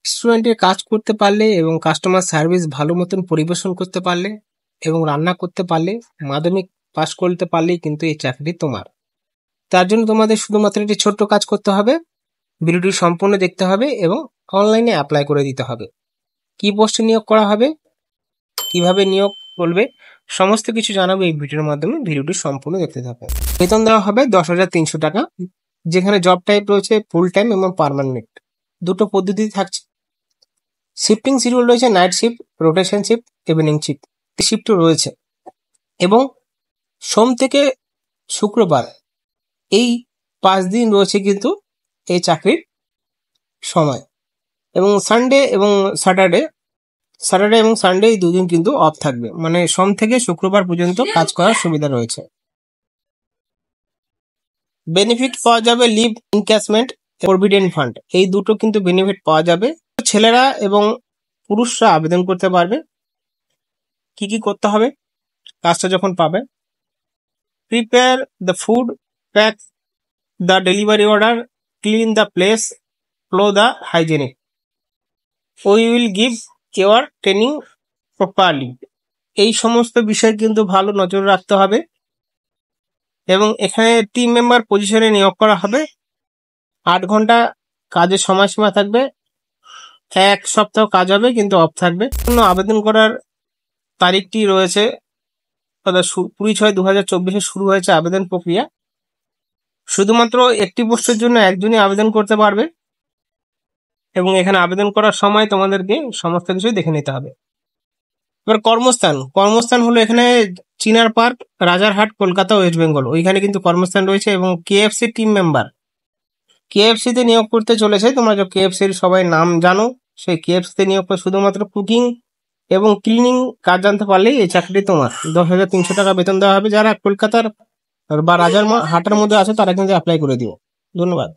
রেস্টুরেন্টে কাজ করতে পারলে এবং কাস্টমার সার্ভিস ভালো মতন পরিবেশন করতে পারলে এবং রান্না করতে পারলে, মাধ্যমিক পাস করতে পারলেই কিন্তু এই চাকরি তোমার। তার জন্য তোমাদের শুধুমাত্র একটি ছোট্ট কাজ করতে হবে, ভিডিওটি সম্পূর্ণ দেখতে হবে এবং অনলাইনে অ্যাপ্লাই করে দিতে হবে। কি পোস্টে নিয়োগ করা হবে, কিভাবে নিয়োগ করবে, সমস্ত কিছু জানাবো এই ভিডিওর মাধ্যমে। ভিডিওটি সম্পূর্ণ দেখতে থাকবে। বেতন দেওয়া হবে 10,300 টাকা, যেখানে জব টাইপ রয়েছে ফুল টাইম এবং পার্মানেন্ট, দুটো পদ্ধতি থাকছে। শিফটিং শিডিউল রয়েছে, night shift, rotation shift, evening shift, শিফটও রয়েছে। এবং সোম থেকে শুক্রবার এই 5 দিন রয়েছে কিন্তু এই চাকরির সময়। এবং সানডে এবং স্যাটারডে এবং সানডে এই দুদিন কিন্তু অফ থাকবে, মানে সোম থেকে শুক্রবার পর্যন্ত কাজ করার সুবিধা রয়েছে। বেনিফিট পাওয়া যাবে লিভ ইনক্যাশমেন্ট, প্রভিডেন্ট ফান্ড, এই দুটো কিন্তু বেনিফিট পাওয়া যাবে। ছেলেরা এবং পুরুষরা আবেদন করতে পারবে। কি কি করতে হবে কাজটা যখন পাবে? Prepare the food, pack the delivery order, clean the place, follow the hygienic, we will give your training properly. এই সমস্ত বিষয় কিন্তু ভালো নজর রাখতে হবে। এবং এখানে টিম মেম্বার পজিশনে নিয়োগ করা হবে। 8 ঘন্টা কাজের সময়সীমা থাকবে, 1 সপ্তাহ কাজ হবে কিন্তু অফ থাকবে। আবেদন করার তারিখটি রয়েছে 20/6/2024 শুরু হয়েছে আবেদন প্রক্রিয়া। শুধুমাত্র একটি পোস্টের জন্য একজনই আবেদন করতে পারবে। এবং এখানে আবেদন করার সময় তোমাদেরকে সমস্ত কিছু দেখে নিতে হবে। এবার কর্মস্থান হলো এখানে চিনার পার্ক, রাজারহাট, কলকাতা, ওয়েস্ট বেঙ্গল, ওইখানে কিন্তু কর্মস্থান রয়েছে। এবং কেএফসি টিম মেম্বার, কেএফসি তে নিয়োগ করতে চলেছে। তোমরা যে কেএফসির সবাই নাম জানো, সেই কেএফসি তে নিয়োগ করে শুধুমাত্র কুকিং এবং ক্লিনিং কাজ জানতে পারলেই এই চাকরি তোমার। 10,300 টাকা বেতন দেওয়া হবে। যারা কলকাতার বা রাজারহাটের মধ্যে আছে তারা কিন্তু অ্যাপ্লাই করে দিও। ধন্যবাদ।